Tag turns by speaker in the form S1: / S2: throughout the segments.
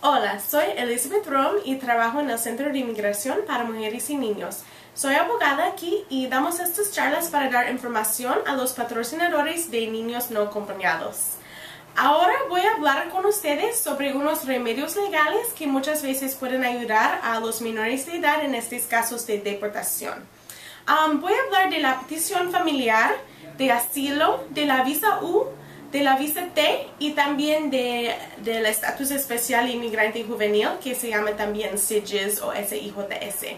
S1: Hola, soy Elizabeth Rom y trabajo en el Centro de Inmigración para Mujeres y Niños. Soy abogada aquí y damos estas charlas para dar información a los patrocinadores de niños no acompañados. Ahora voy a hablar con ustedes sobre unos remedios legales que muchas veces pueden ayudar a los menores de edad en estos casos de deportación. Voy a hablar de la petición familiar, de asilo, de la visa U, de la visa T y también del estatus especial inmigrante juvenil que se llama también SIJS o SIJS.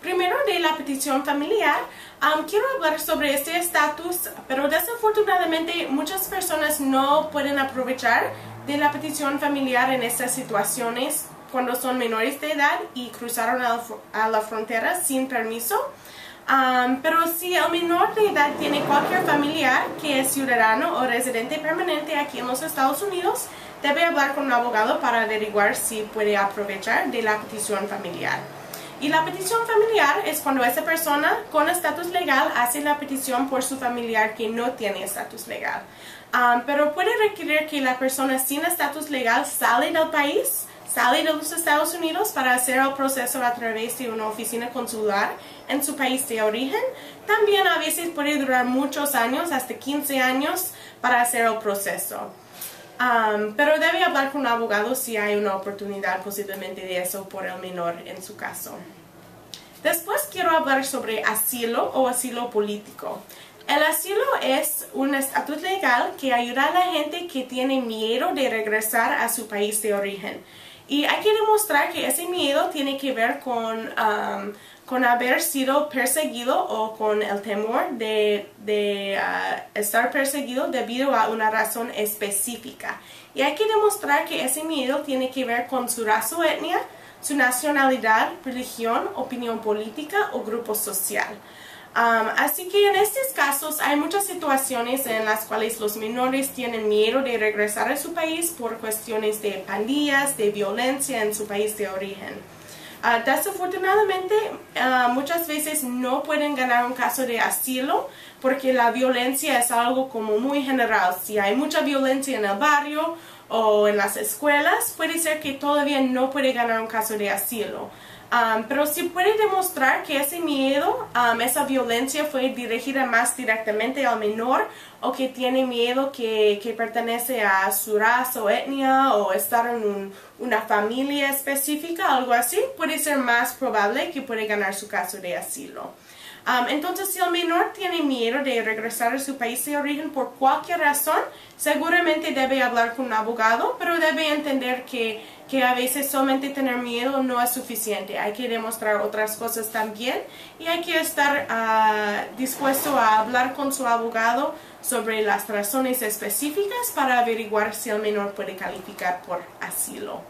S1: Primero de la petición familiar, quiero hablar sobre este estatus, pero desafortunadamente muchas personas no pueden aprovechar de la petición familiar en estas situaciones cuando son menores de edad y cruzaron a la frontera sin permiso. Pero si el menor de edad tiene cualquier familiar que es ciudadano o residente permanente aquí en los Estados Unidos, debe hablar con un abogado para averiguar si puede aprovechar de la petición familiar. Y la petición familiar es cuando esa persona con estatus legal hace la petición por su familiar que no tiene estatus legal. Pero puede requerir que la persona sin estatus legal sale del país, sale de los Estados Unidos para hacer el proceso a través de una oficina consular en su país de origen. También a veces puede durar muchos años, hasta 15 años, para hacer el proceso. Pero debe hablar con un abogado si hay una oportunidad posiblemente de eso por el menor en su caso. Después quiero hablar sobre asilo o asilo político. El asilo es un estatus legal que ayuda a la gente que tiene miedo de regresar a su país de origen. Y hay que demostrar que ese miedo tiene que ver con haber sido perseguido o con el temor de estar perseguido debido a una razón específica. Y hay que demostrar que ese miedo tiene que ver con su raza o etnia, su nacionalidad, religión, opinión política o grupo social. Así que en estos casos hay muchas situaciones en las cuales los menores tienen miedo de regresar a su país por cuestiones de pandillas, de violencia en su país de origen. Desafortunadamente, muchas veces no pueden ganar un caso de asilo porque la violencia es algo como muy general. Si hay mucha violencia en el barrio o en las escuelas, puede ser que todavía no puede ganar un caso de asilo. Pero si puede demostrar que ese miedo, esa violencia fue dirigida más directamente al menor o que tiene miedo que pertenece a su raza o etnia o estar en una familia específica, algo así, puede ser más probable que puede ganar su caso de asilo. Entonces, si el menor tiene miedo de regresar a su país de origen por cualquier razón, seguramente debe hablar con un abogado, pero debe entender que a veces solamente tener miedo no es suficiente. Hay que demostrar otras cosas también y hay que estar dispuesto a hablar con su abogado sobre las razones específicas para averiguar si el menor puede calificar por asilo.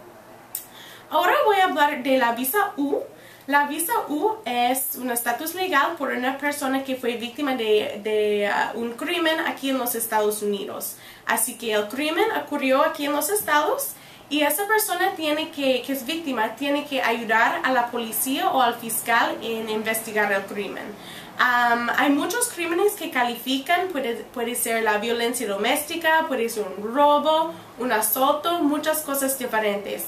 S1: Ahora voy a hablar de la visa U. La visa U es un estatus legal por una persona que fue víctima de un crimen aquí en los Estados Unidos. Así que el crimen ocurrió aquí en los Estados y esa persona que es víctima tiene que ayudar a la policía o al fiscal en investigar el crimen. Hay muchos crímenes que califican, puede ser la violencia doméstica, puede ser un robo, un asalto, muchas cosas diferentes.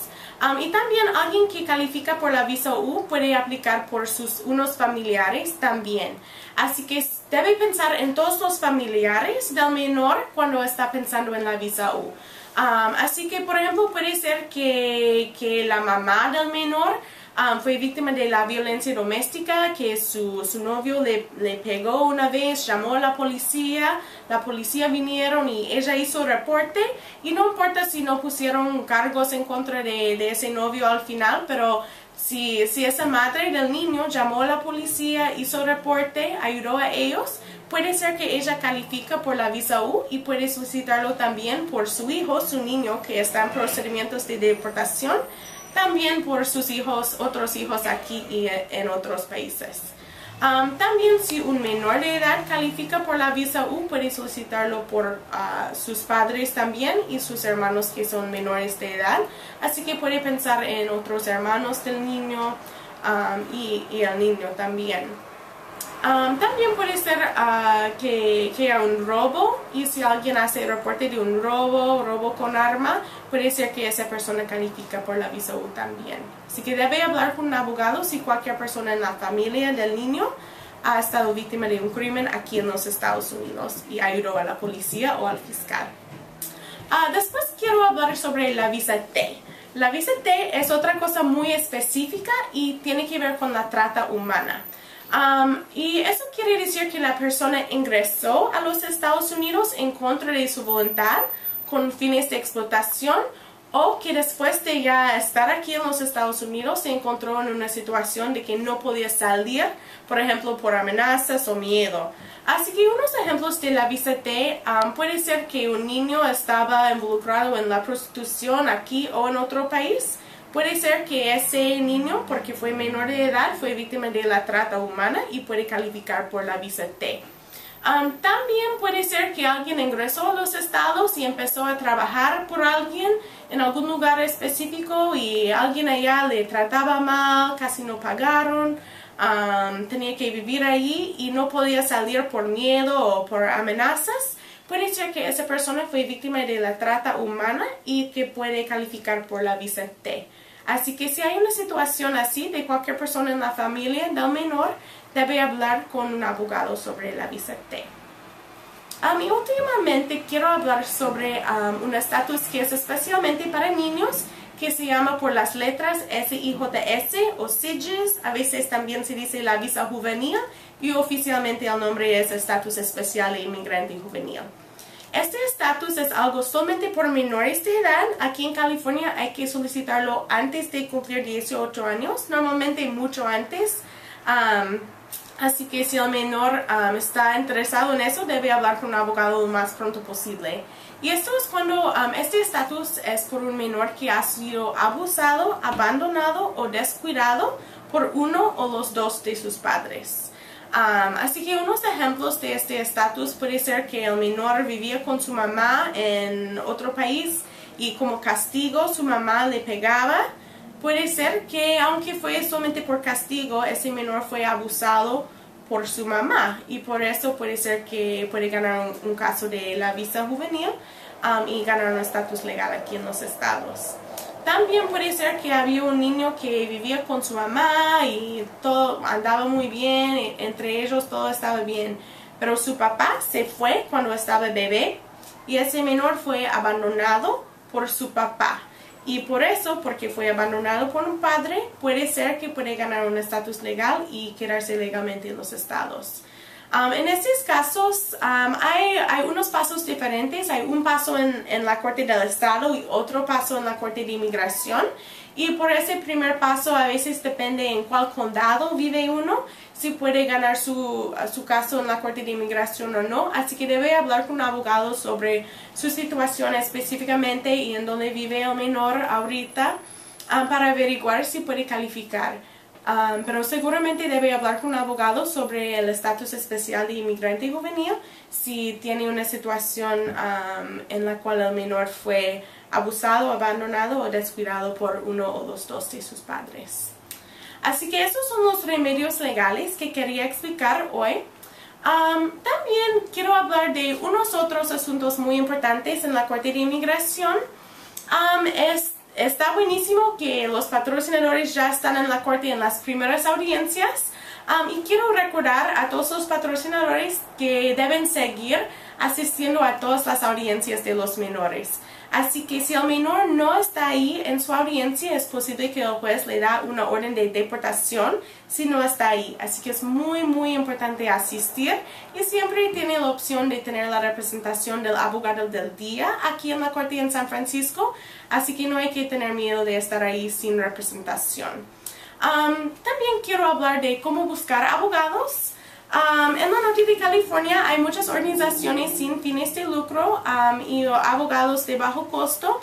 S1: Y también alguien que califica por la visa U puede aplicar por unos familiares también. Así que debe pensar en todos los familiares del menor cuando está pensando en la visa U. Así que, por ejemplo, puede ser que la mamá del menor fue víctima de la violencia doméstica, que su novio le pegó una vez, llamó a la policía vinieron y ella hizo reporte y no importa si no pusieron cargos en contra de ese novio al final, pero si esa madre del niño llamó a la policía, hizo reporte, ayudó a ellos, puede ser que ella califica por la visa U y puede solicitarlo también por su hijo, su niño que está en procedimientos de deportación, también por sus hijos, otros hijos aquí y en otros países. También si un menor de edad califica por la visa U, puede solicitarlo por sus padres también y sus hermanos que son menores de edad. Así que puede pensar en otros hermanos del niño y el niño también. También puede ser que haya un robo, y si alguien hace reporte de un robo con arma, puede ser que esa persona califica por la visa U también. Así que debe hablar con un abogado si cualquier persona en la familia del niño ha estado víctima de un crimen aquí en los Estados Unidos y ayudó a la policía o al fiscal. Después quiero hablar sobre la visa T. La visa T es otra cosa muy específica y tiene que ver con la trata humana. Y eso quiere decir que la persona ingresó a los Estados Unidos en contra de su voluntad con fines de explotación, o que después de ya estar aquí en los Estados Unidos se encontró en una situación de que no podía salir, por ejemplo por amenazas o miedo. Así que unos ejemplos de la visa T puede ser que un niño estaba involucrado en la prostitución aquí o en otro país. Puede ser que ese niño, porque fue menor de edad, fue víctima de la trata humana y puede calificar por la visa T. También puede ser que alguien ingresó a los estados y empezó a trabajar por alguien en algún lugar específico y alguien allá le trataba mal, casi no pagaron, tenía que vivir allí y no podía salir por miedo o por amenazas. Puede ser que esa persona fue víctima de la trata humana y que puede calificar por la visa T. Así que si hay una situación así de cualquier persona en la familia del menor, debe hablar con un abogado sobre la visa T. Y últimamente quiero hablar sobre un estatus que es especialmente para niños, que se llama por las letras SIJS o SIJS. A veces también se dice la visa juvenil y oficialmente el nombre es estatus especial de inmigrante juvenil. Este estatus es algo solamente por menores de edad. Aquí en California hay que solicitarlo antes de cumplir 18 años, normalmente mucho antes. Así que si el menor está interesado en eso, debe hablar con un abogado lo más pronto posible. Y esto es cuando este estatus es por un menor que ha sido abusado, abandonado o descuidado por uno o los dos de sus padres. Así que unos ejemplos de este estatus puede ser que el menor vivía con su mamá en otro país y como castigo su mamá le pegaba. Puede ser que aunque fue solamente por castigo, ese menor fue abusado por su mamá y por eso puede ser que puede ganar un caso de la visa juvenil y ganar un estatus legal aquí en los estados. También puede ser que había un niño que vivía con su mamá y todo andaba muy bien, entre ellos todo estaba bien, pero su papá se fue cuando estaba bebé y ese menor fue abandonado por su papá. Y por eso, porque fue abandonado por un padre, puede ser que puede ganar un estatus legal y quedarse legalmente en los estados. En estos casos hay unos pasos diferentes. Hay un paso en la Corte del Estado y otro paso en la Corte de Inmigración. Y por ese primer paso a veces depende en cuál condado vive uno, si puede ganar su caso en la Corte de Inmigración o no. Así que debe hablar con un abogado sobre su situación específicamente y en dónde vive el menor ahorita para averiguar si puede calificar. Pero seguramente debe hablar con un abogado sobre el estatus especial de inmigrante juvenil si tiene una situación en la cual el menor fue abusado, abandonado o descuidado por uno o los dos de sus padres. Así que esos son los remedios legales que quería explicar hoy. También quiero hablar de unos otros asuntos muy importantes en la Corte de Inmigración. Está buenísimo que los patrocinadores ya están en la corte en las primeras audiencias y quiero recordar a todos los patrocinadores que deben seguir asistiendo a todas las audiencias de los menores. Así que si el menor no está ahí en su audiencia, es posible que el juez le da una orden de deportación si no está ahí. Así que es muy importante asistir y siempre tiene la opción de tener la representación del abogado del día aquí en la corte en San Francisco. Así que no hay que tener miedo de estar ahí sin representación. También quiero hablar de cómo buscar abogados. En la Norte de California hay muchas organizaciones sin fines de lucro y abogados de bajo costo,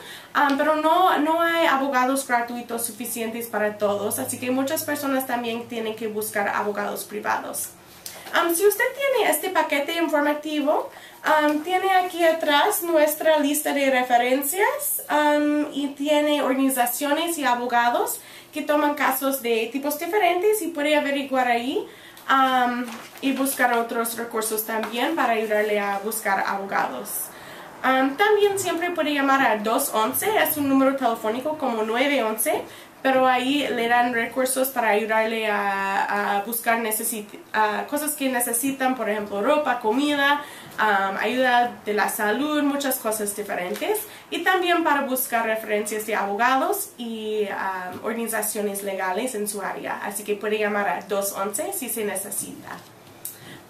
S1: pero no hay abogados gratuitos suficientes para todos, así que muchas personas también tienen que buscar abogados privados. Si usted tiene este paquete informativo, tiene aquí atrás nuestra lista de referencias y tiene organizaciones y abogados que toman casos de tipos diferentes y puede averiguar ahí y buscar otros recursos también para ayudarle a buscar abogados. También siempre puede llamar a 211, es un número telefónico como 911, pero ahí le dan recursos para ayudarle a buscar cosas que necesitan, por ejemplo, ropa, comida, ayuda de la salud, muchas cosas diferentes. Y también para buscar referencias de abogados y organizaciones legales en su área. Así que puede llamar a 211 si se necesita.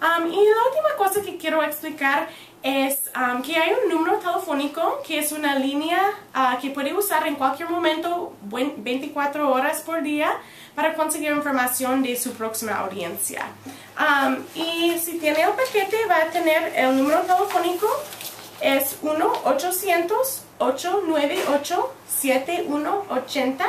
S1: Y la última cosa que quiero explicar es que hay un número telefónico que es una línea que puede usar en cualquier momento, 24 horas por día, para conseguir información de su próxima audiencia. Y si tiene el paquete va a tener el número telefónico, es 1-800-898-7180.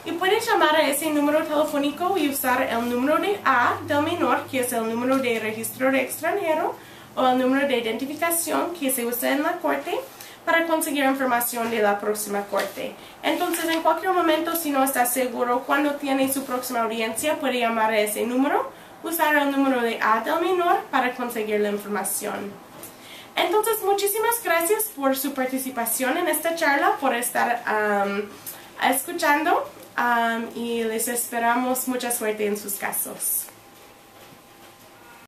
S1: Y puedes llamar a ese número telefónico y usar el número de A del menor, que es el número de registro de extranjero, o el número de identificación que se usa en la corte para conseguir información de la próxima corte. Entonces, en cualquier momento, si no está seguro cuándo tiene su próxima audiencia, puede llamar a ese número, usar el número de A del menor para conseguir la información. Entonces, muchísimas gracias por su participación en esta charla, por estar escuchando. Y les esperamos mucha suerte en sus casos.